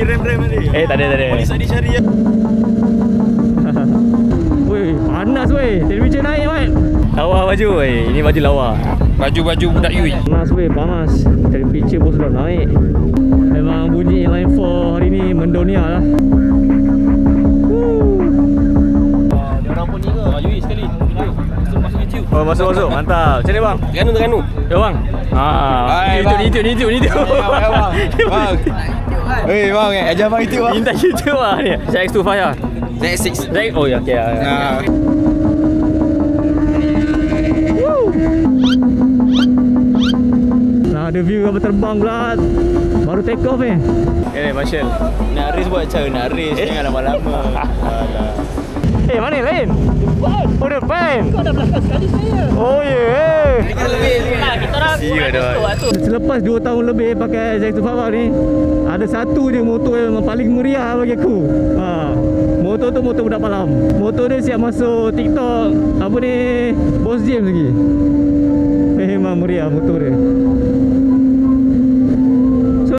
rem-rem tadi. Tak ada. Polis tadi cari ya. Weh, panas weh. Temperature naik weh. Lawa baju weh. Ini baju lawa. Baju-baju budak Yui. Panas weh, panas. Temperature pun sudah naik. Memang bunyi Line 4 hari ni mendunia lah. Dia orang pun ni ke? Yui sekali. Masuk YouTube. Oh, masuk. Mantap. Macam mana bang? Terengu. Ya bang. Ni tu. Bang. Hei bang, ajar bang itu bang. Minta YouTube lah ni. ZX25 lah. Z6. Oh ya, okey. Nah, ada view kapal terbang pula. Baru take off ni. Marshall. Nak race buat cara nak race. Jangan lama-lama. Mana lain? Oh, depan. Kau dah belakang sekali saya. Oh ya. Kita orang Selepas 2 tahun lebih pakai ZX25 ni, ada satu je motor yang memang paling meriah bagi aku. Motor tu motor budak malam. Motor dia siap masuk TikTok. Apa ni? Boss James lagi. Memang meriah motor dia.